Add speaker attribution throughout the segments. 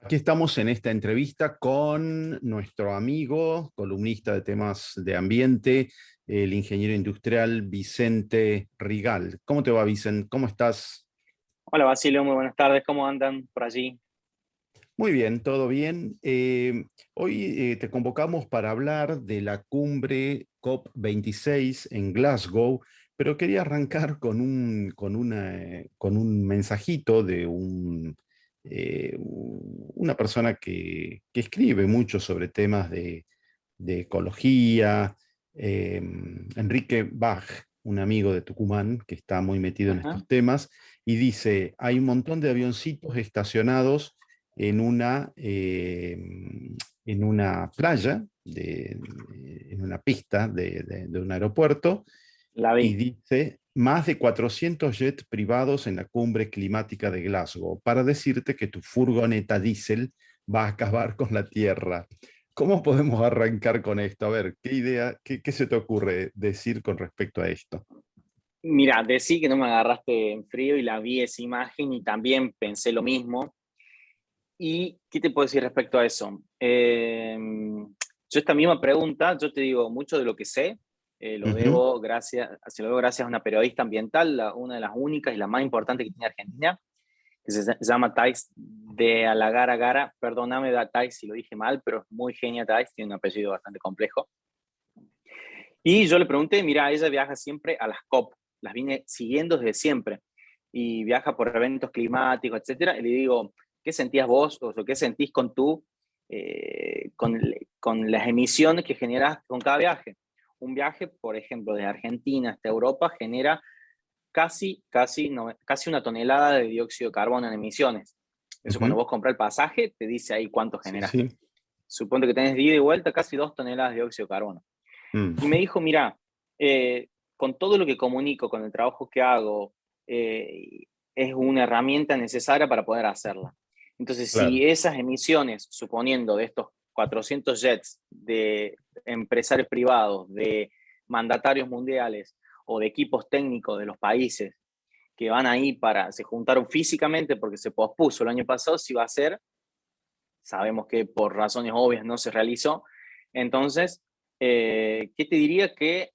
Speaker 1: Aquí estamos en esta entrevista con nuestro amigo, columnista de temas de ambiente, el ingeniero industrial Vicente Rigal. ¿Cómo te va, Vicente? ¿Cómo estás?
Speaker 2: Hola Basilio, muy buenas tardes, ¿cómo andan por allí?
Speaker 1: Muy bien, todo bien. Hoy te convocamos para hablar de la cumbre COP26 en Glasgow, pero quería arrancar con un mensajito de una persona que escribe mucho sobre temas de ecología, eh, Enrique Bach, un amigo de Tucumán que está muy metido en
Speaker 2: Ajá.
Speaker 1: estos temas, y dice, hay un montón de avioncitos estacionados en en una playa, en una pista de un aeropuerto,
Speaker 2: La
Speaker 1: y
Speaker 2: vi.
Speaker 1: dice más de 400 jets privados en la cumbre climática de Glasgow, para decirte que tu furgoneta diésel va a acabar con la Tierra. ¿Cómo podemos arrancar con esto? A ver, ¿qué idea, qué se te ocurre decir con respecto a esto?
Speaker 2: Mira, decí que no me agarraste en frío y la vi esa imagen y también pensé lo mismo. ¿Y qué te puedo decir respecto a eso? Yo esta misma pregunta, yo te digo, mucho de lo que sé,
Speaker 1: Ujú.
Speaker 2: se lo debo gracias a una periodista ambiental, una de las únicas y la más importante que tiene Argentina, que se llama Thais de Alagara Gara. Perdóname, Thais, si lo dije mal, pero es muy genia Thais, tiene un apellido bastante complejo. Y yo le pregunté, mira, ella viaja siempre a las COP, las viene siguiendo desde siempre, y viaja por eventos climáticos, etcétera, y le digo, ¿qué sentías vos o qué sentís con las emisiones que generas con cada viaje? Un viaje, por ejemplo, de Argentina hasta Europa genera casi una tonelada de dióxido de carbono en emisiones. Eso cuando
Speaker 1: Ujú.
Speaker 2: vos compras el pasaje, te dice ahí cuánto
Speaker 1: Sí,
Speaker 2: generaste.
Speaker 1: sí.
Speaker 2: Suponte que tenés de ida y vuelta casi 2 toneladas de dióxido de carbono.
Speaker 1: Mm.
Speaker 2: Y me dijo, mira, con todo lo que comunico, con el trabajo que hago, es una herramienta necesaria para poder hacerla. Entonces,
Speaker 1: Claro.
Speaker 2: si esas emisiones, suponiendo de estos 400 jets de empresarios privados, de mandatarios mundiales o de equipos técnicos de los países que van ahí se juntaron físicamente porque se pospuso el año pasado, si va a ser, sabemos que por razones obvias no se realizó. Entonces, ¿qué te diría? Que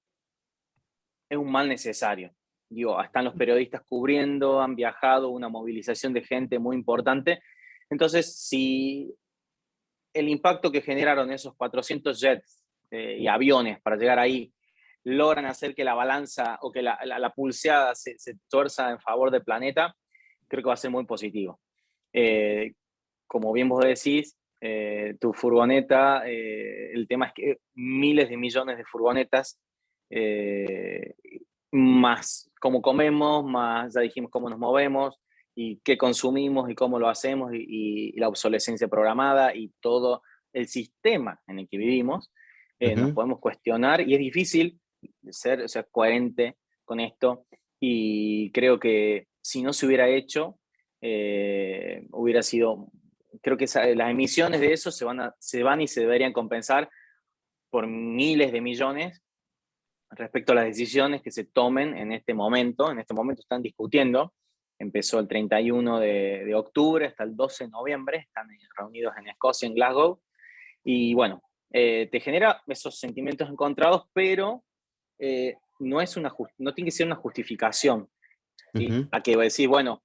Speaker 2: es un mal necesario. Digo, están los periodistas cubriendo, han viajado, una movilización de gente muy importante. Entonces, si el impacto que generaron esos 400 jets y aviones para llegar ahí logran hacer que la balanza o que la pulseada se tuerza en favor del planeta, creo que va a ser muy positivo. Eh, Como bien vos decís, tu furgoneta, el tema es que miles de millones de furgonetas, eh, más cómo comemos, más ya dijimos cómo nos movemos y qué consumimos y cómo lo hacemos y la obsolescencia programada y todo el sistema en el que vivimos, nos
Speaker 1: Ujú.
Speaker 2: podemos cuestionar y es difícil ser coherente con esto y creo que si no se hubiera hecho, hubiera sido, creo que las emisiones de eso se van y se deberían compensar por miles de millones respecto a las decisiones que se tomen en este momento. En este momento están discutiendo, empezó el 31 de octubre hasta el 12 de noviembre, están reunidos en Escocia, en Glasgow, y bueno, te genera esos sentimientos encontrados, pero no tiene que ser una justificación, ¿sí?
Speaker 1: Ujú.
Speaker 2: A que decir, bueno,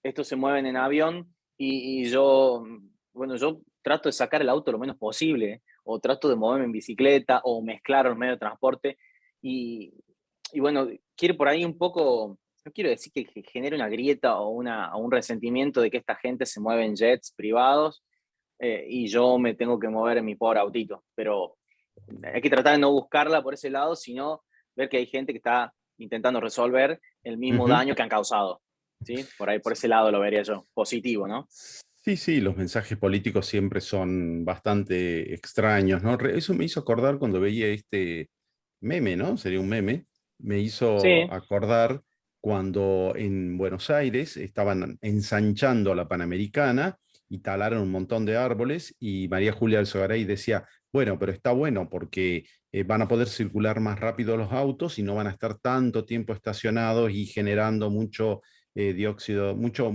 Speaker 2: estos se mueven en avión y yo, bueno, yo trato de sacar el auto lo menos posible, o trato de moverme en bicicleta, o mezclar los medios de transporte, y, y bueno, quiero por ahí un poco, no quiero decir que genere una grieta o un resentimiento de que esta gente se mueve en jets privados y yo me tengo que mover en mi pobre autito, pero hay que tratar de no buscarla por ese lado, sino ver que hay gente que está intentando resolver el mismo
Speaker 1: Ujú.
Speaker 2: daño que han causado. ¿Sí? Por ahí, por ese lado lo vería yo, positivo, ¿no?
Speaker 1: Sí, sí, los mensajes políticos siempre son bastante extraños, ¿no? Eso me hizo acordar cuando veía este meme, ¿no? Sería un meme. Me hizo
Speaker 2: Sí,
Speaker 1: acordar cuando en Buenos Aires estaban ensanchando la Panamericana y talaron un montón de árboles y María Julia Alzogaray decía, bueno, pero está bueno porque van a poder circular más rápido los autos y no van a estar tanto tiempo estacionados y generando mucho dióxido, mucho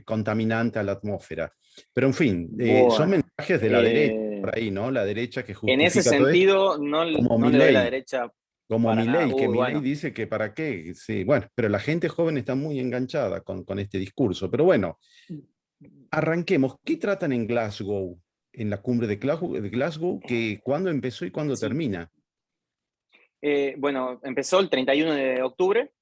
Speaker 1: contaminante a la atmósfera. Pero en fin, son
Speaker 2: Bueno,
Speaker 1: mensajes de la derecha, por ahí, ¿no? La derecha que
Speaker 2: en ese
Speaker 1: justifica todo esto,
Speaker 2: sentido no,
Speaker 1: como
Speaker 2: no le doy la
Speaker 1: Milei,
Speaker 2: derecha
Speaker 1: como
Speaker 2: para nada.
Speaker 1: Milei, que Milei
Speaker 2: Bueno,
Speaker 1: dice que para qué, sí, bueno, pero la gente joven está muy enganchada con este discurso. Pero bueno, arranquemos. ¿Qué tratan en Glasgow? En la cumbre de Glasgow, que cuándo empezó y cuándo
Speaker 2: sí.
Speaker 1: termina.
Speaker 2: Bueno, empezó el 31 de octubre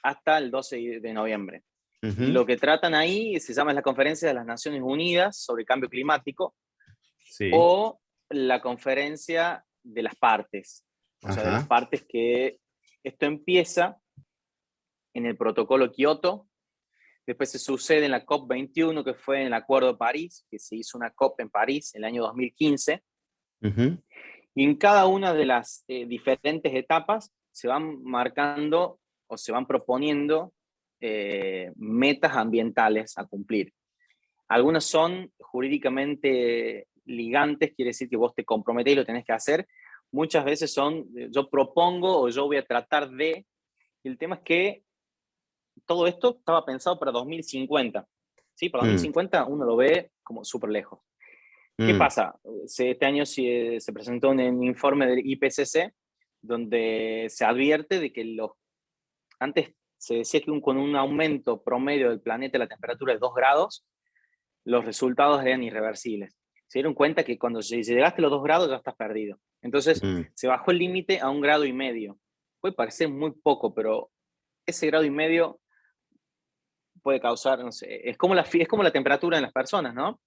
Speaker 2: hasta el 12 de noviembre.
Speaker 1: Ujú,
Speaker 2: Lo que tratan ahí se llama la Conferencia de las Naciones Unidas sobre Cambio Climático
Speaker 1: sí,
Speaker 2: o la Conferencia de las Partes. O sea, de las
Speaker 1: ajá,
Speaker 2: partes que esto empieza en el protocolo Kioto, después se sucede en la COP21, que fue en el Acuerdo de París, que se hizo una COP en París en el año 2015,
Speaker 1: ujú,
Speaker 2: y en cada una de las diferentes etapas se van marcando o se van proponiendo metas ambientales a cumplir. Algunas son jurídicamente ligantes, quiere decir que vos te comprometés y lo tenés que hacer. Muchas veces son, yo propongo o yo voy a tratar de, y el tema es que todo esto estaba pensado para 2050. ¿Sí? Para
Speaker 1: mm,
Speaker 2: 2050 uno lo ve como súper lejos. ¿Qué
Speaker 1: mm,
Speaker 2: pasa? Este año se presentó un informe del IPCC donde se advierte de que antes se decía que con un aumento promedio del planeta la temperatura de 2 grados, los resultados eran irreversibles. Se dieron cuenta que cuando llegaste a los 2 grados ya estás perdido. Entonces
Speaker 1: mm.
Speaker 2: se bajó el límite a 1,5 grados. Puede parecer muy poco, pero ese grado y medio puede causar, no sé, es como la temperatura en las personas, ¿no?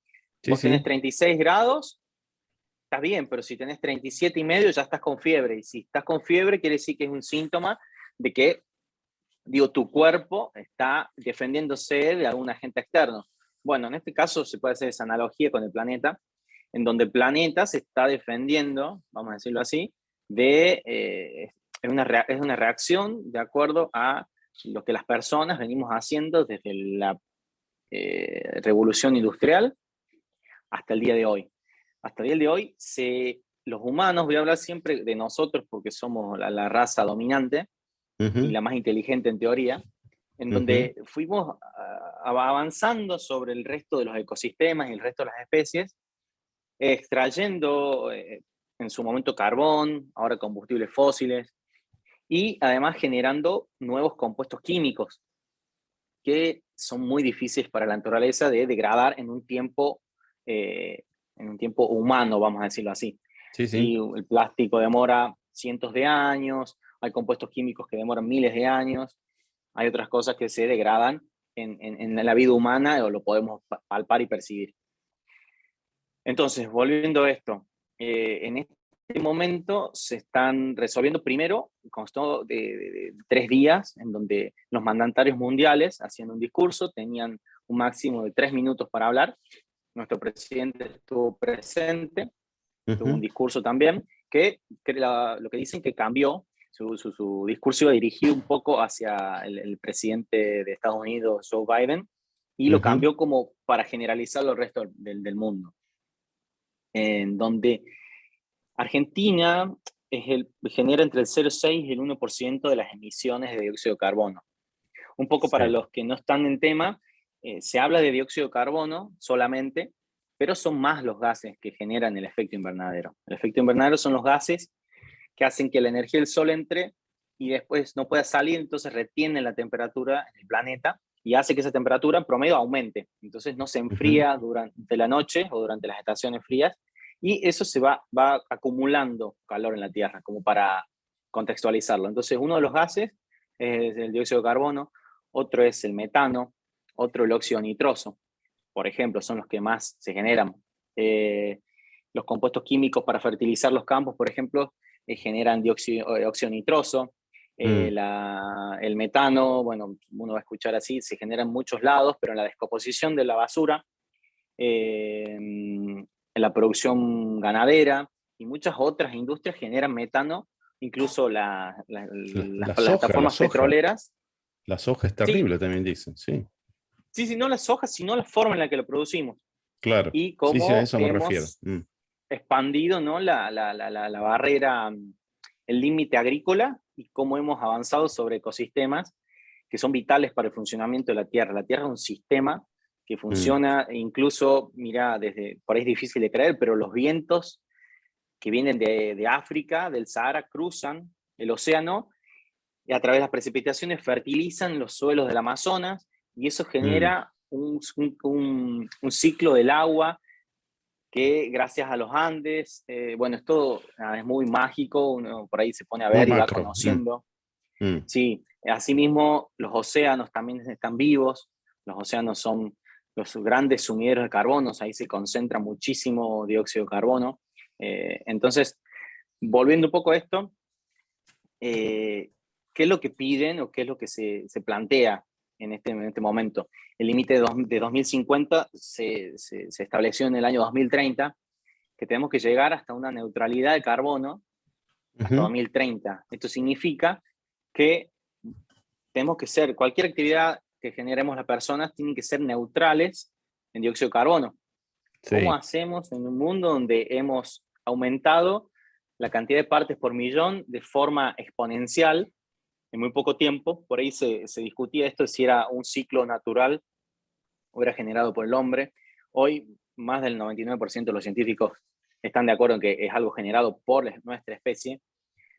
Speaker 1: Sí,
Speaker 2: Vos tenés
Speaker 1: sí.
Speaker 2: 36 grados, estás bien, pero si tenés 37,5 ya estás con fiebre. Y si estás con fiebre, quiere decir que es un síntoma de que, digo, tu cuerpo está defendiéndose de algún agente externo. Bueno, en este caso se puede hacer esa analogía con el planeta, en donde el planeta se está defendiendo, vamos a decirlo así, es una reacción de acuerdo a lo que las personas venimos haciendo desde la revolución industrial hasta el día de hoy. Hasta el día de hoy, los humanos, voy a hablar siempre de nosotros porque somos la raza dominante y
Speaker 1: Ujú,
Speaker 2: la más inteligente en teoría, en
Speaker 1: ujú,
Speaker 2: donde fuimos avanzando sobre el resto de los ecosistemas y el resto de las especies, extrayendo en su momento carbón, ahora combustibles fósiles, y además generando nuevos compuestos químicos que son muy difíciles para la naturaleza de degradar eh, en un tiempo humano, vamos a decirlo así.
Speaker 1: sí,
Speaker 2: ¿Sí?
Speaker 1: sí.
Speaker 2: El plástico demora cientos de años, hay compuestos químicos que demoran miles de años, hay otras cosas que se degradan en la vida humana o lo podemos palpar y percibir. Entonces, volviendo a esto, en este momento se están resolviendo primero, constó de 3 días en donde los mandatarios mundiales hacían un discurso, tenían un máximo de 3 minutos para hablar. Nuestro presidente estuvo presente, tuvo un
Speaker 1: Ujú,
Speaker 2: discurso también, lo que dicen que cambió, su discurso iba dirigido un poco hacia el presidente de Estados Unidos, Joe Biden, y lo
Speaker 1: ujú,
Speaker 2: cambió como para generalizarlo al resto del mundo, en donde Argentina genera entre el 0,6 y el 1% de las emisiones de dióxido de carbono. Un poco para
Speaker 1: sí.
Speaker 2: los que no están en tema, se habla de dióxido de carbono solamente, pero son más los gases que generan el efecto invernadero. El efecto invernadero son los gases que hacen que la energía del sol entre y después no pueda salir, entonces retiene la temperatura en el planeta y hace que esa temperatura en promedio aumente. Entonces no se
Speaker 1: Ujú,
Speaker 2: enfría durante la noche o durante las estaciones frías y eso va acumulando calor en la Tierra, como para contextualizarlo. Entonces uno de los gases es el dióxido de carbono, otro es el metano, otro el óxido nitroso, por ejemplo, son los que más se generan. Eh, los compuestos químicos para fertilizar los campos, por ejemplo, generan óxido nitroso.
Speaker 1: mm,
Speaker 2: El metano, bueno, uno va a escuchar así, se genera en muchos lados, pero en la descomposición de la basura, en la producción ganadera y muchas otras industrias generan metano, incluso las
Speaker 1: La soja, la
Speaker 2: plataformas
Speaker 1: soja.
Speaker 2: petroleras.
Speaker 1: La soja es
Speaker 2: Sí,
Speaker 1: terrible, también dicen, sí.
Speaker 2: sí, sí, no las hojas, sino la forma en la que lo producimos
Speaker 1: Claro.
Speaker 2: y
Speaker 1: Sí, sí, a
Speaker 2: cómo
Speaker 1: eso me refiero.
Speaker 2: hemos expandido, ¿no? La barrera, el límite agrícola y cómo hemos avanzado sobre ecosistemas que son vitales para el funcionamiento de la Tierra. La Tierra es un sistema que
Speaker 1: Mm,
Speaker 2: funciona incluso, mira, desde, por ahí es difícil de creer, pero los vientos que vienen de África, del Sahara, cruzan el océano y a través de las precipitaciones fertilizan los suelos del Amazonas y eso
Speaker 1: mm.
Speaker 2: genera un ciclo del agua que gracias a los Andes, bueno, es todo, es muy mágico, uno por ahí se pone a
Speaker 1: Muy
Speaker 2: ver y va
Speaker 1: macro.
Speaker 2: conociendo.
Speaker 1: Mm.
Speaker 2: Sí, asimismo los océanos también están vivos, los océanos son los grandes sumideros de carbono, ahí se concentra muchísimo dióxido de carbono. Entonces, volviendo un poco a esto, ¿qué es lo que piden o qué es lo que se plantea en este momento? El límite de 2050 se estableció en el año 2030, que tenemos que llegar hasta una neutralidad de carbono hasta
Speaker 1: Ujú.
Speaker 2: 2030. Esto significa que tenemos que ser, cualquier actividad que generemos las personas tienen que ser neutrales en dióxido de carbono. ¿Cómo
Speaker 1: Sí.
Speaker 2: hacemos en un mundo donde hemos aumentado la cantidad de partes por millón de forma exponencial en muy poco tiempo? Por ahí se discutía esto, si era un ciclo natural o era generado por el hombre. Hoy más del 99% de los científicos están de acuerdo en que es algo generado por nuestra especie.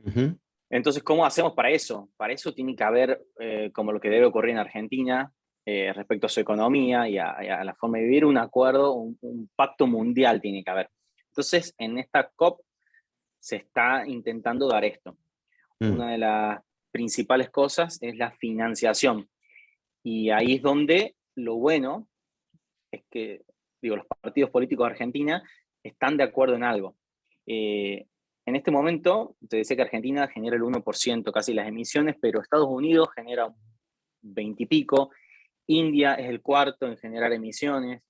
Speaker 1: Ujú.
Speaker 2: Entonces, ¿cómo hacemos para eso? Para eso tiene que haber, como lo que debe ocurrir en Argentina, respecto a su economía y a la forma de vivir, un acuerdo, un pacto mundial tiene que haber. Entonces, en esta COP se está intentando dar esto.
Speaker 1: Mm.
Speaker 2: Una de las principales cosas es la financiación. Y ahí es donde lo bueno es que, digo, los partidos políticos de Argentina están de acuerdo en algo. Eh, en este momento, te decía que Argentina genera el 1% casi las emisiones, pero Estados Unidos genera un 20 y pico, India es el cuarto en generar emisiones,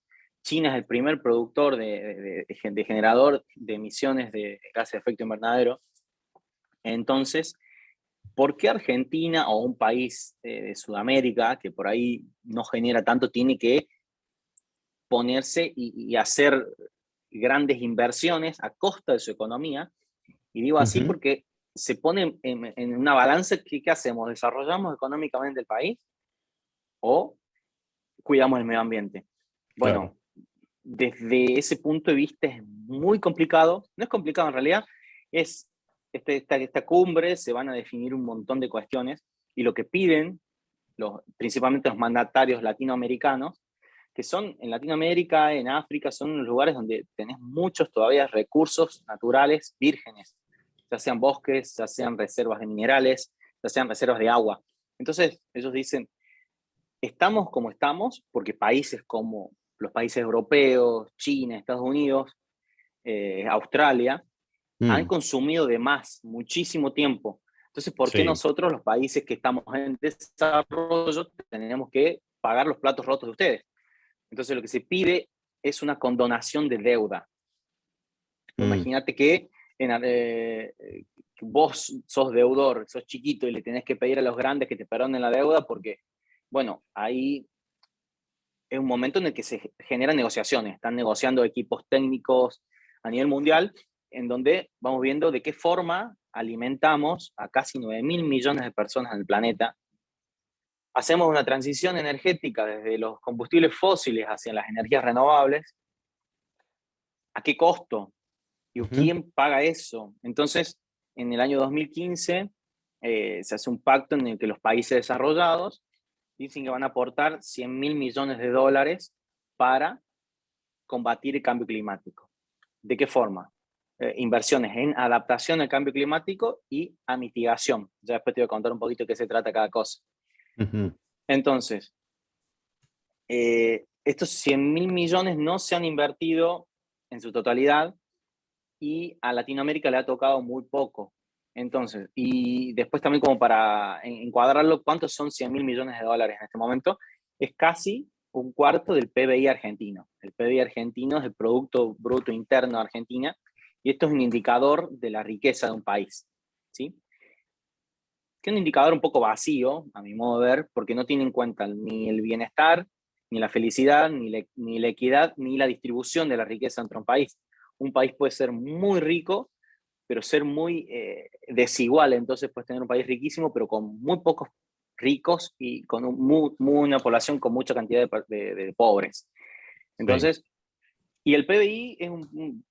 Speaker 2: China es el primer productor de generador de emisiones de gases de efecto invernadero. Entonces, ¿por qué Argentina o un país de Sudamérica que por ahí no genera tanto tiene que ponerse y hacer grandes inversiones a costa de su economía? Y digo así
Speaker 1: Ujú.
Speaker 2: porque se pone en una balanza. ¿Qué hacemos? ¿Desarrollamos económicamente el país o cuidamos el medio ambiente?
Speaker 1: Claro.
Speaker 2: Bueno, desde ese punto de vista es muy complicado. No es complicado en realidad, es esta cumbre se van a definir un montón de cuestiones y lo que piden principalmente los mandatarios latinoamericanos, que son en Latinoamérica, en África, son los lugares donde tenés muchos todavía recursos naturales vírgenes, ya sean bosques, ya sean reservas de minerales, ya sean reservas de agua. Entonces, ellos dicen, estamos como estamos, porque países como los países europeos, China, Estados Unidos, Australia, han
Speaker 1: Mm.
Speaker 2: consumido de más muchísimo tiempo. Entonces, ¿por qué
Speaker 1: Sí.
Speaker 2: nosotros, los países que estamos en desarrollo, tenemos que pagar los platos rotos de ustedes? Entonces, lo que se pide es una condonación de deuda.
Speaker 1: Mm.
Speaker 2: Imagínate que vos sos deudor, sos chiquito y le tenés que pedir a los grandes que te perdonen la deuda porque, bueno, ahí es un momento en el que se generan negociaciones, están negociando equipos técnicos a nivel mundial, en donde vamos viendo de qué forma alimentamos a casi 9.000 millones de personas en el planeta. Hacemos una transición energética desde los combustibles fósiles hacia las energías renovables. ¿A qué costo? ¿Y
Speaker 1: Ujú.
Speaker 2: quién paga eso? Entonces, en el año 2015 se hace un pacto en el que los países desarrollados dicen que van a aportar 100.000 millones de dólares para combatir el cambio climático. ¿De qué forma? Inversiones en adaptación al cambio climático y a mitigación. Ya después te voy a contar un poquito de qué se trata cada cosa.
Speaker 1: Ujú.
Speaker 2: Entonces, estos 100.000 millones no se han invertido en su totalidad y a Latinoamérica le ha tocado muy poco. Entonces, y después también como para encuadrarlo, ¿cuántos son 100.000 millones de dólares en este momento? Es casi un cuarto del PBI argentino. El PBI argentino es el Producto Bruto Interno de Argentina y esto es un indicador de la riqueza de un país, ¿sí? Que es un indicador un poco vacío, a mi modo de ver, porque no tiene en cuenta ni el bienestar, ni la felicidad, ni la equidad, ni la distribución de la riqueza entre un país. Un país puede ser muy rico, pero ser muy desigual. Entonces puedes tener un país riquísimo, pero con muy pocos ricos y con una población con mucha cantidad de pobres.
Speaker 1: Sí.
Speaker 2: Entonces, y el PBI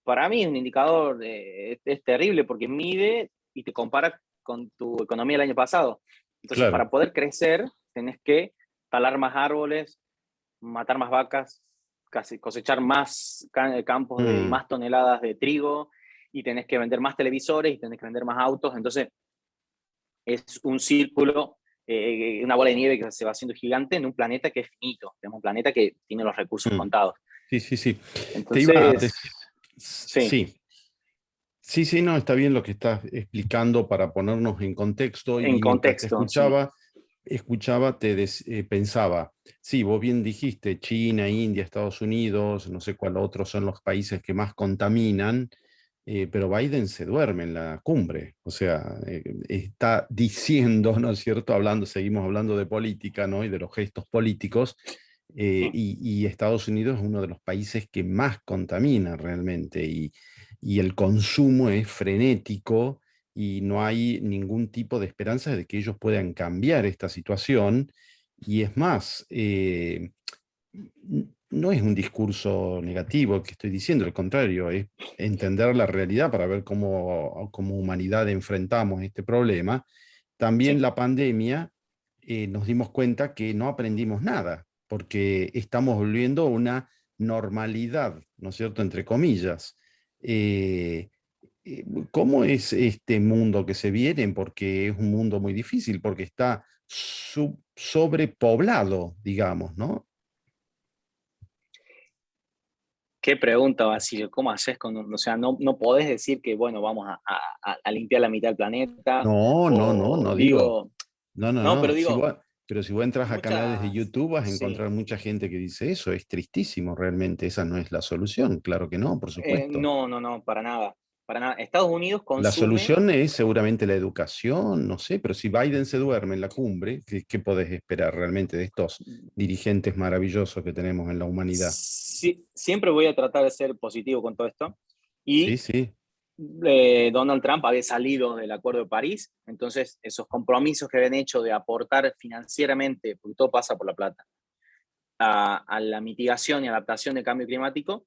Speaker 2: para mí es un indicador, es terrible porque mide y te compara con tu economía el año pasado. Entonces,
Speaker 1: Claro.
Speaker 2: para poder crecer, tenés que talar más árboles, matar más vacas, casi cosechar más campos y
Speaker 1: Mm,
Speaker 2: más toneladas de trigo, y tenés que vender más televisores y tenés que vender más autos. Entonces, es un círculo, una bola de nieve que se va haciendo gigante en un planeta que es finito, es un planeta que tiene los recursos
Speaker 1: mm.
Speaker 2: contados.
Speaker 1: Sí, sí, sí. Te iba a
Speaker 2: Entonces,
Speaker 1: decir,
Speaker 2: sí,
Speaker 1: sí, sí, sí, no, está bien lo que estás explicando para ponernos en contexto
Speaker 2: en
Speaker 1: y mientras te
Speaker 2: contexto, sí,
Speaker 1: escuchaba, pensaba, sí, vos bien dijiste, China, India, Estados Unidos, no sé cuál otros son los países que más contaminan, pero Biden se duerme en la cumbre, o sea, está diciendo, ¿no es cierto? Seguimos hablando de política, ¿no? Y de los gestos políticos,
Speaker 2: sí.
Speaker 1: y Estados Unidos es uno de los países que más contamina realmente, y el consumo es frenético y no hay ningún tipo de esperanza de que ellos puedan cambiar esta situación. Y es más, no es un discurso negativo que estoy diciendo, al contrario, es entender la realidad para ver cómo como humanidad enfrentamos este problema. También
Speaker 2: Sí.
Speaker 1: la pandemia, nos dimos cuenta que no aprendimos nada, porque estamos volviendo a una normalidad, ¿no es cierto?, entre comillas. Eh, ¿Cómo es este mundo que se viene? Porque es un mundo muy difícil, porque está sobrepoblado, digamos, ¿no?
Speaker 2: Qué pregunta, Basilio, ¿cómo haces o sea, no podés decir que, bueno, vamos a limpiar la mitad del planeta,
Speaker 1: No, no, no,
Speaker 2: o
Speaker 1: no digo,
Speaker 2: digo,
Speaker 1: no, no,
Speaker 2: no, pero
Speaker 1: no.
Speaker 2: digo,
Speaker 1: Pero si vos entras a canales de
Speaker 2: muchas,
Speaker 1: YouTube vas a
Speaker 2: sí.
Speaker 1: encontrar mucha gente que dice eso. Es tristísimo, realmente. Esa no es la solución. Claro que no, por supuesto.
Speaker 2: No, para nada, para nada. Estados Unidos
Speaker 1: La
Speaker 2: consume,
Speaker 1: solución es seguramente la educación, no sé, pero si Biden se duerme en la cumbre, ¿qué podés esperar realmente de estos dirigentes maravillosos que tenemos en la humanidad?
Speaker 2: sí, siempre voy a tratar de ser positivo con todo esto,
Speaker 1: Sí,
Speaker 2: y
Speaker 1: sí.
Speaker 2: Donald Trump había salido del Acuerdo de París, entonces esos compromisos que habían hecho de aportar financieramente, porque todo pasa por la plata, a la mitigación y adaptación del cambio climático,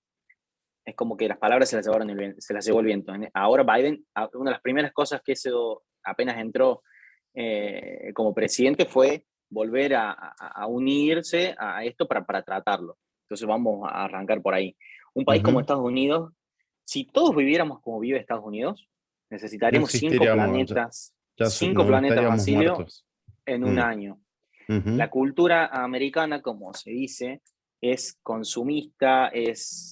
Speaker 2: es como que las palabras se las llevó el viento. Ahora Biden, una de las primeras cosas que hizo apenas entró como presidente fue volver a unirse a esto para tratarlo. Entonces vamos a arrancar por ahí. Un país como
Speaker 1: Ujú.
Speaker 2: Estados Unidos, si todos viviéramos como vive Estados Unidos,
Speaker 1: No
Speaker 2: necesitaríamos
Speaker 1: existiríamos,
Speaker 2: cinco
Speaker 1: no
Speaker 2: planetas,
Speaker 1: estaríamos
Speaker 2: Basilio,
Speaker 1: muertos.
Speaker 2: en un
Speaker 1: Mm,
Speaker 2: año.
Speaker 1: ujú.
Speaker 2: La cultura americana, como se dice, es consumista,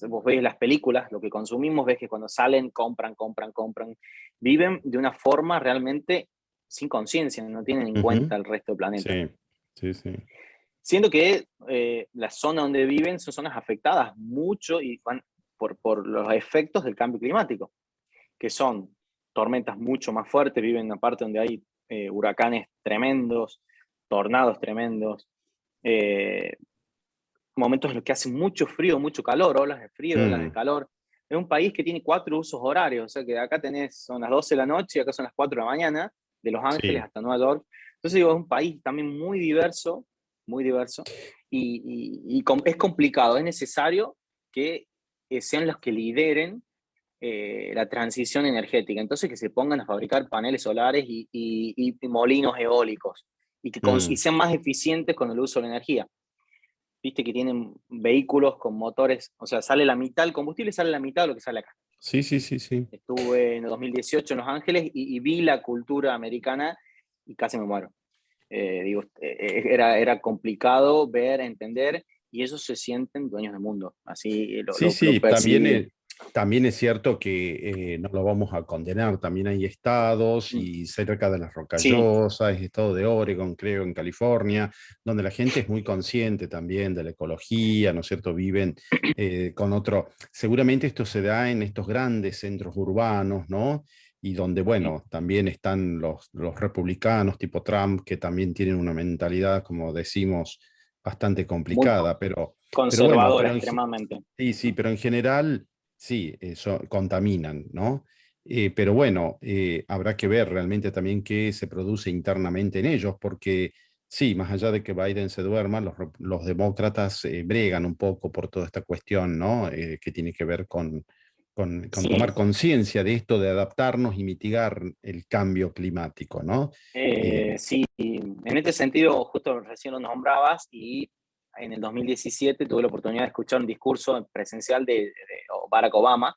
Speaker 2: vos ves las películas, lo que consumimos, ves que cuando salen, compran, compran, compran, viven de una forma realmente sin conciencia, no tienen en
Speaker 1: Ujú.
Speaker 2: cuenta el resto del planeta.
Speaker 1: Sí, sí, sí.
Speaker 2: Siendo que la zona donde viven son zonas afectadas mucho y van por los efectos del cambio climático, que son tormentas mucho más fuertes, viven en una parte donde hay huracanes tremendos, tornados tremendos, eh, momentos en los que hace mucho frío, mucho calor, olas de frío, olas de
Speaker 1: Mm,
Speaker 2: calor. Es un país que tiene 4 usos horarios, o sea que acá son las 12 de la noche y acá son las 4 de la mañana, de Los Ángeles
Speaker 1: sí.
Speaker 2: hasta Nueva York. Entonces digo, es un país también muy diverso, es complicado, es necesario que sean los que lideren la transición energética. Entonces, que se pongan a fabricar paneles solares y molinos eólicos y
Speaker 1: Mm.
Speaker 2: sean más eficientes con el uso de la energía. Viste que tienen vehículos con motores, o sea, sale la mitad, el combustible sale la mitad de lo que sale acá.
Speaker 1: Sí, sí, sí, sí.
Speaker 2: Estuve en el 2018 en Los Ángeles y vi la cultura americana y casi me muero. Era complicado ver, entender, y ellos se sienten dueños del mundo. Así
Speaker 1: Sí,
Speaker 2: lo
Speaker 1: sí,
Speaker 2: percibí.
Speaker 1: también es cierto que no lo vamos a condenar. También hay estados
Speaker 2: Mm,
Speaker 1: y cerca de las
Speaker 2: sí,
Speaker 1: Rocallosas, el estado de Oregon, creo, en California, donde la gente es muy consciente también de la ecología, ¿no es cierto? Viven con otro. Seguramente esto se da en estos grandes centros urbanos, ¿no? Y donde,
Speaker 2: sí.
Speaker 1: bueno, también están los republicanos tipo Trump, que también tienen una mentalidad, como decimos, bastante
Speaker 2: Muy
Speaker 1: complicada, pero bueno,
Speaker 2: conservadora extremadamente.
Speaker 1: sí, sí, pero en general sí, eso contaminan, ¿no? Pero bueno, habrá que ver realmente también qué se produce internamente en ellos, porque sí, más allá de que Biden se duerma, los demócratas bregan un poco por toda esta cuestión, ¿no? Que tiene que ver con
Speaker 2: Sí,
Speaker 1: tomar conciencia de esto, de adaptarnos y mitigar el cambio climático, ¿no?
Speaker 2: sí, en este sentido, justo recién lo nombrabas y en el 2017 tuve la oportunidad de escuchar un discurso presencial de Barack Obama,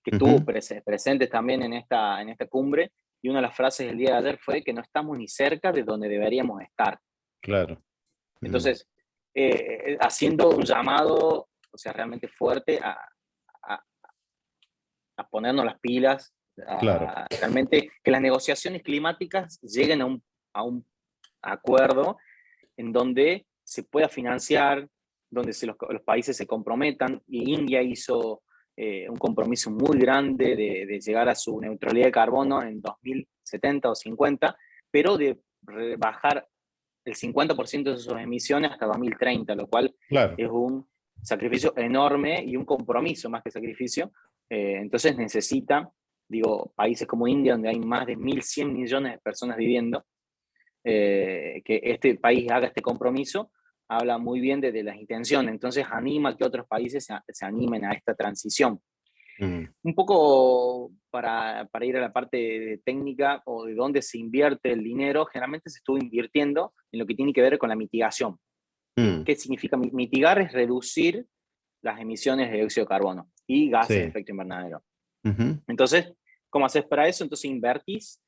Speaker 2: que estuvo
Speaker 1: Ujú,
Speaker 2: presente también en esta cumbre, y una de las frases del día de ayer fue que no estamos ni cerca de donde deberíamos estar.
Speaker 1: claro, mm,
Speaker 2: Entonces, haciendo un llamado, o sea, realmente fuerte a, a ponernos las pilas,
Speaker 1: claro,
Speaker 2: a realmente que las negociaciones climáticas lleguen a un acuerdo en donde se pueda financiar, donde los países se comprometan, y India hizo un compromiso muy grande de llegar a su neutralidad de carbono en 2070 o 50, pero de bajar el 50% de sus emisiones hasta 2030, lo cual
Speaker 1: claro.
Speaker 2: es un sacrificio enorme y un compromiso más que sacrificio. Entonces necesita, digo, países como India, donde hay más de 1.100 millones de personas viviendo, que este país haga este compromiso, habla muy bien de las intenciones. Entonces anima a que otros países se animen a esta transición.
Speaker 1: Mm,
Speaker 2: Un poco para ir a la parte técnica o de dónde se invierte el dinero, generalmente se estuvo invirtiendo en lo que tiene que ver con la mitigación. ¿Sí?
Speaker 1: mm,
Speaker 2: ¿Qué significa mitigar? Es reducir las emisiones de dióxido de carbono y gases de
Speaker 1: sí,
Speaker 2: efecto invernadero.
Speaker 1: ujú,
Speaker 2: Entonces, ¿cómo haces para eso? Entonces invertís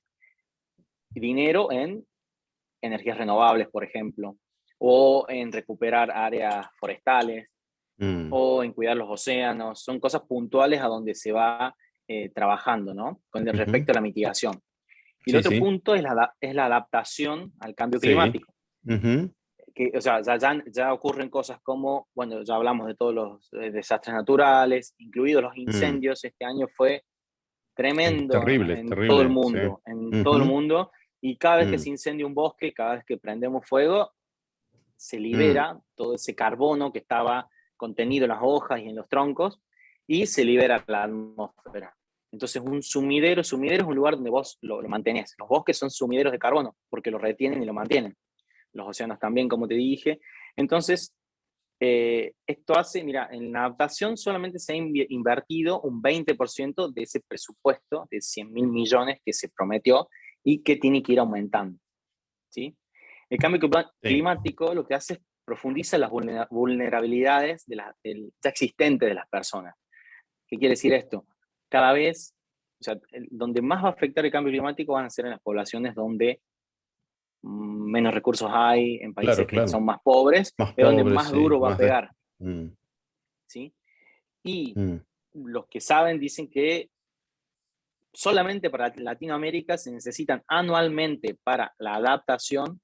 Speaker 2: dinero en energías renovables, por ejemplo, o en recuperar áreas forestales,
Speaker 1: mm,
Speaker 2: o en cuidar los océanos. Son cosas puntuales a donde se va trabajando, ¿no? Con
Speaker 1: ujú,
Speaker 2: respecto a la mitigación. Y el
Speaker 1: sí,
Speaker 2: otro
Speaker 1: sí,
Speaker 2: punto es la adaptación al cambio
Speaker 1: sí,
Speaker 2: climático.
Speaker 1: ujú,
Speaker 2: Que, o sea, ya ocurren cosas como, bueno, ya hablamos de todos los desastres naturales, incluidos los
Speaker 1: mm,
Speaker 2: incendios. Este año fue tremendo en todo el
Speaker 1: terrible, sí,
Speaker 2: mundo, en todo el
Speaker 1: ujú,
Speaker 2: mundo. Y cada vez que
Speaker 1: mm,
Speaker 2: se incendia un bosque, cada vez que prendemos fuego, se
Speaker 1: mm,
Speaker 2: libera todo ese carbono que estaba contenido en las hojas y en los troncos, y se libera a la atmósfera. Entonces, sumidero es un lugar donde vos lo mantenés. Los bosques son sumideros de carbono porque lo retienen y lo mantienen. Los océanos también, como te dije. Entonces, esto hace, mira, en la adaptación solamente se ha invertido un 20% de ese presupuesto de 100.000 millones que se prometió y que tiene que ir aumentando. ¿Sí? El cambio
Speaker 1: sí,
Speaker 2: climático lo que hace es profundiza las vulnerabilidades ya existentes de las personas. ¿Qué quiere decir esto? Cada vez, o sea, donde más va a afectar el cambio climático van a ser en las poblaciones donde menos recursos hay, en
Speaker 1: claro,
Speaker 2: países que
Speaker 1: claro.
Speaker 2: son más pobres,
Speaker 1: Más
Speaker 2: es donde
Speaker 1: pobres,
Speaker 2: más
Speaker 1: sí,
Speaker 2: duro va a pegar.
Speaker 1: mm,
Speaker 2: ¿Sí? Y
Speaker 1: mm,
Speaker 2: los que saben dicen que solamente para Latinoamérica se necesitan anualmente para la adaptación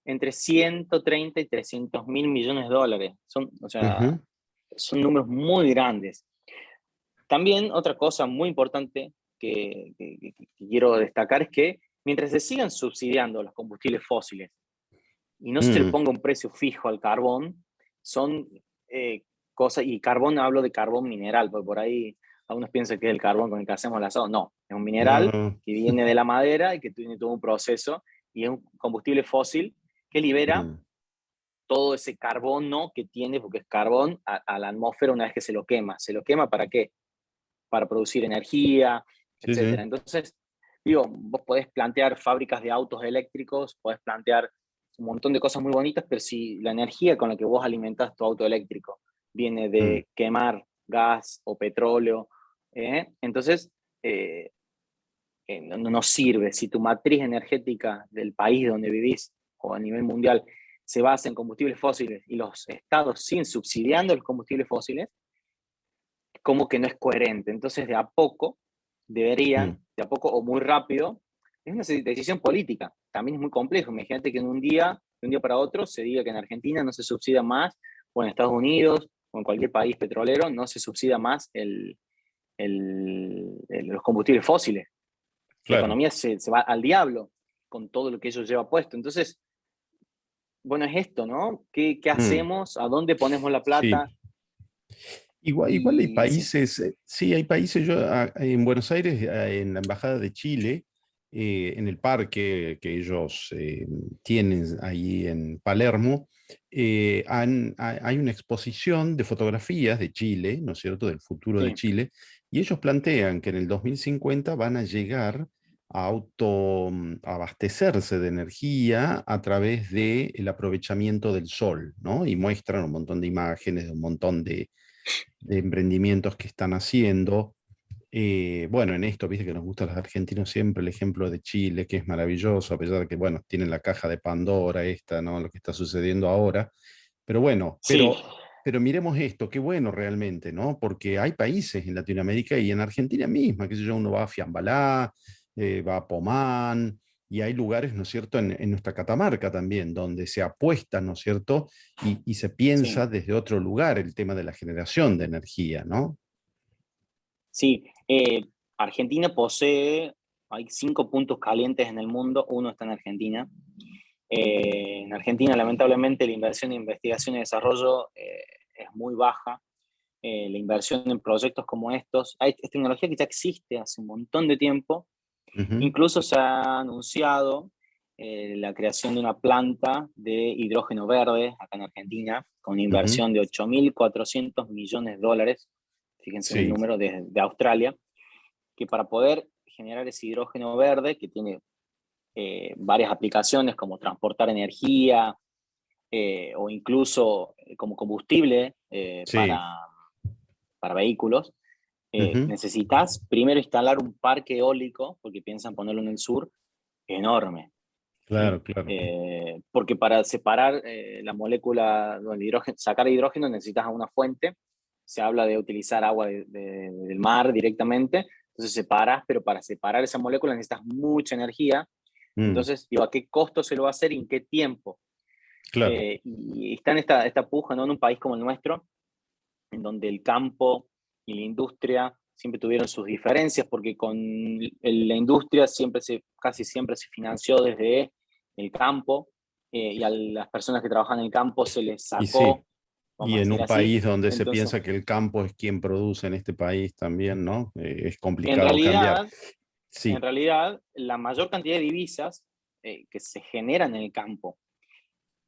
Speaker 2: entre 130 y 300.000 millones de dólares. O sea,
Speaker 1: ujú,
Speaker 2: son números muy grandes. También otra cosa muy importante que quiero destacar es que mientras se sigan subsidiando los combustibles fósiles y no se le
Speaker 1: mm,
Speaker 2: ponga un precio fijo al carbón, son cosas, y carbón hablo de carbón mineral, porque por ahí algunos piensan que es el carbón con el que hacemos el asado. No, es un
Speaker 1: no,
Speaker 2: mineral
Speaker 1: no,
Speaker 2: que viene de la madera y que tiene todo un proceso, y es un combustible fósil que libera
Speaker 1: mm,
Speaker 2: todo ese carbono que tiene, porque es carbón, a la atmósfera una vez que se lo quema. ¿Se lo quema para qué? Para producir energía,
Speaker 1: sí,
Speaker 2: etcétera.
Speaker 1: sí,
Speaker 2: Entonces, digo, vos podés plantear fábricas de autos eléctricos, podés plantear un montón de cosas muy bonitas, pero si la energía con la que vos alimentás tu auto eléctrico viene
Speaker 1: mm,
Speaker 2: de quemar gas o petróleo, entonces no sirve. Si tu matriz energética del país donde vivís o a nivel mundial se basa en combustibles fósiles y los estados siguen subsidiando los combustibles fósiles, como que no es coherente. Entonces,
Speaker 1: mm,
Speaker 2: de a poco o muy rápido, es una decisión política. También es muy complejo. Imagínate que de un día para otro, se diga que en Argentina no se subsidia más, o en Estados Unidos, o en cualquier país petrolero, no se subsidia más los combustibles fósiles. La
Speaker 1: claro.
Speaker 2: economía se va al diablo con todo lo que ello lleva puesto. Entonces, bueno, es esto, ¿no? ¿Qué
Speaker 1: Mm,
Speaker 2: hacemos? ¿A dónde ponemos la
Speaker 1: sí.
Speaker 2: plata?
Speaker 1: Igual hay
Speaker 2: Y sí,
Speaker 1: países, sí, hay países, yo en Buenos Aires, en la Embajada de Chile, en el parque que ellos tienen ahí en Palermo, hay una exposición de fotografías de Chile, ¿no es cierto?, del futuro de
Speaker 2: Sí,
Speaker 1: Chile, y ellos plantean que en el 2050 van a llegar a abastecerse de energía a través del aprovechamiento del sol, ¿no? Y muestran un montón de imágenes de un montón de emprendimientos que están haciendo. Bueno, en esto, viste que nos gusta a los argentinos siempre el ejemplo de Chile, que es maravilloso, a pesar de que, bueno, tienen la caja de Pandora esta, ¿no? Lo que está sucediendo ahora. Pero bueno,
Speaker 2: sí,
Speaker 1: pero miremos esto, qué bueno realmente, ¿no? Porque hay países en Latinoamérica y en Argentina misma, qué sé yo, uno va a Fiambalá, va a Pomán, y hay lugares, ¿no es cierto?, en nuestra Catamarca también, donde se apuesta, ¿no es cierto?, y se piensa
Speaker 2: sí,
Speaker 1: desde otro lugar el tema de la generación de energía, ¿no?
Speaker 2: sí. Argentina posee, hay 5 puntos calientes en el mundo, uno está en Argentina. En Argentina, lamentablemente, la inversión en investigación y desarrollo es muy baja. La inversión en proyectos como estos, es tecnología que ya existe hace un montón de tiempo.
Speaker 1: Ujú,
Speaker 2: Incluso se ha anunciado la creación de una planta de hidrógeno verde acá en Argentina, con una
Speaker 1: ujú.
Speaker 2: inversión de 8.400 millones de dólares, fíjense en el
Speaker 1: Sí,
Speaker 2: número de Australia, que para poder generar ese hidrógeno verde, que tiene varias aplicaciones como transportar energía o incluso como combustible
Speaker 1: sí.
Speaker 2: para vehículos,
Speaker 1: Ujú.
Speaker 2: necesitas primero instalar un parque eólico, porque piensan ponerlo en el sur, enorme, ¿sí?
Speaker 1: Claro, claro.
Speaker 2: Porque para separar la molécula, el hidrógeno, sacar hidrógeno necesitas una fuente, se habla de utilizar agua del mar directamente, entonces separas, pero para separar esa molécula necesitas mucha energía,
Speaker 1: Mm,
Speaker 2: entonces digo, ¿a qué costo se lo va a hacer y en qué tiempo?
Speaker 1: claro.
Speaker 2: Y está en esta puja, ¿no? En un país como el nuestro, en donde el campo y la industria siempre tuvieron sus diferencias, porque con la industria casi siempre se financió desde el campo, y a las personas que trabajan en el campo se les
Speaker 1: Y sí,
Speaker 2: sacó,
Speaker 1: y
Speaker 2: vamos a
Speaker 1: en
Speaker 2: decir
Speaker 1: un
Speaker 2: así.
Speaker 1: país donde se
Speaker 2: Entonces,
Speaker 1: piensa que el campo es quien produce en este país también, ¿no? Es
Speaker 2: en
Speaker 1: complicado cambiar.
Speaker 2: realidad, en
Speaker 1: Sí,
Speaker 2: realidad, la mayor cantidad de divisas que se generan en el campo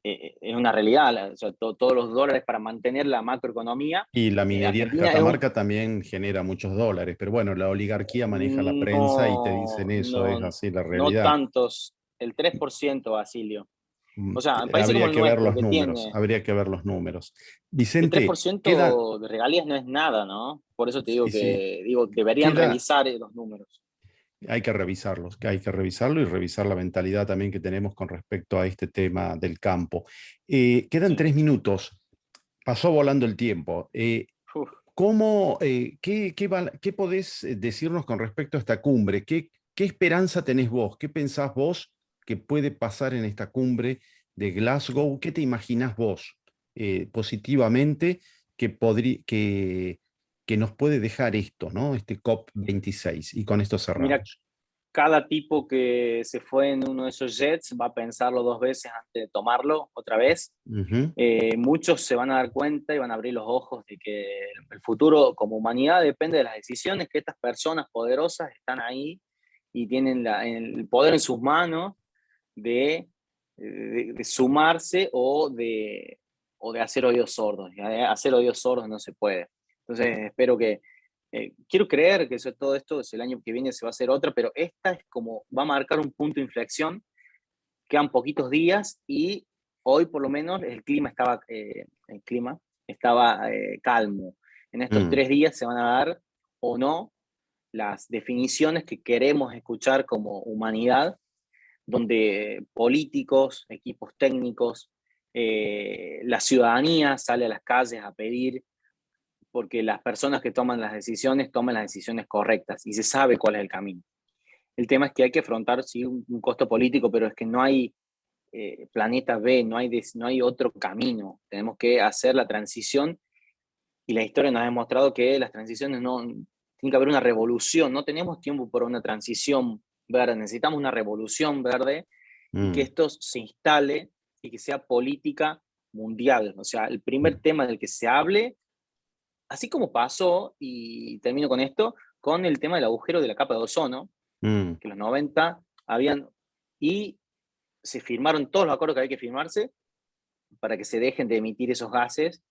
Speaker 2: es una realidad. O sea, todos los dólares para mantener la macroeconomía.
Speaker 1: y la minería de
Speaker 2: Argentina es un,
Speaker 1: Catamarca también genera muchos dólares, pero bueno, la oligarquía maneja la prensa y te dicen
Speaker 2: no,
Speaker 1: eso, es
Speaker 2: no,
Speaker 1: así la
Speaker 2: no
Speaker 1: realidad.
Speaker 2: tantos, el 3%, Basilio. O sea, en países como
Speaker 1: Habría
Speaker 2: el
Speaker 1: que ver
Speaker 2: nuestro,
Speaker 1: los
Speaker 2: que
Speaker 1: números,
Speaker 2: tiene
Speaker 1: habría que ver los números.
Speaker 2: el tres
Speaker 1: Vicente,
Speaker 2: por
Speaker 1: queda,
Speaker 2: ciento de regalías, no es nada, ¿no? Por eso te
Speaker 1: sí, sí,
Speaker 2: digo, deberían
Speaker 1: queda,
Speaker 2: revisar los números.
Speaker 1: hay que revisarlos, que hay que revisarlo y revisar la mentalidad también que tenemos con respecto a este tema del campo. Quedan
Speaker 2: Sí.
Speaker 1: 3 minutos, pasó volando el tiempo.
Speaker 2: Uf.
Speaker 1: ¿Qué podés decirnos con respecto a esta cumbre? ¿Qué esperanza tenés vos? ¿Qué pensás vos que puede pasar en esta cumbre de Glasgow? ¿Qué te imaginás vos positivamente que nos puede dejar esto, ¿no? Este COP26. Y con esto
Speaker 2: Mira,
Speaker 1: cerramos.
Speaker 2: cada tipo que se fue en uno de esos jets va a pensarlo 2 veces antes de tomarlo otra vez.
Speaker 1: Ujú,
Speaker 2: Muchos se van a dar cuenta y van a abrir los ojos de que el futuro como humanidad depende de las decisiones que estas personas poderosas están ahí y tienen el poder en sus manos de sumarse o de hacer oídos sordos. Y hacer oídos sordos no se puede. Entonces, espero que. Quiero creer que todo esto el año que viene se va a hacer otra, pero esta es como va a marcar un punto de inflexión. Quedan poquitos días y hoy, por lo menos, el clima estaba calmo. En estos
Speaker 1: mm,
Speaker 2: 3 días se van a dar o no las definiciones que queremos escuchar como humanidad, donde políticos, equipos técnicos, la ciudadanía sale a las calles a pedir porque las personas que toman las decisiones correctas y se sabe cuál es el camino. El tema es que hay que afrontar, sí, un costo político, pero es que no hay planeta B, no hay otro camino. Tenemos que hacer la transición y la historia nos ha demostrado que las transiciones no, tiene que haber una revolución, no tenemos tiempo para una transición verde, necesitamos una revolución verde y que
Speaker 1: mm,
Speaker 2: esto se instale y que sea política mundial. O sea, el primer
Speaker 1: mm,
Speaker 2: tema del que se hable, así como pasó, y termino con esto, con el tema del agujero de la capa de ozono,
Speaker 1: mm.
Speaker 2: que en los 90 y se firmaron todos los acuerdos que había que firmarse para que se dejen de emitir esos gases,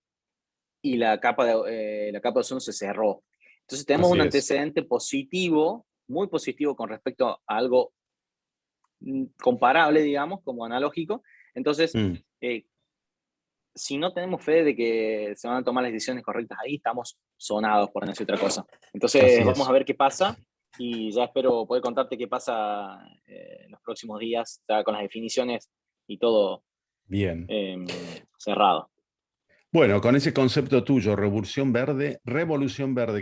Speaker 2: y la capa de ozono se cerró. Entonces tenemos
Speaker 1: Así
Speaker 2: un
Speaker 1: es.
Speaker 2: antecedente positivo, muy positivo con respecto a algo comparable, digamos, como analógico. Entonces,
Speaker 1: Mm,
Speaker 2: si no tenemos fe de que se van a tomar las decisiones correctas ahí, estamos sonados, por no decir otra cosa. Entonces,
Speaker 1: así
Speaker 2: vamos a
Speaker 1: es.
Speaker 2: ver qué pasa, y ya espero poder contarte qué pasa en los próximos días, ya con las definiciones y todo
Speaker 1: Bien.
Speaker 2: cerrado.
Speaker 1: Bueno, con ese concepto tuyo, Revolución Verde,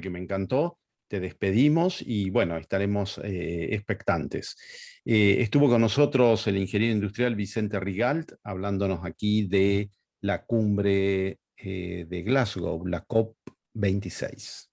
Speaker 1: que me encantó, te despedimos y bueno, estaremos expectantes. Estuvo con nosotros el ingeniero industrial Vicente Rigalt, hablándonos aquí de la cumbre de Glasgow, la COP26.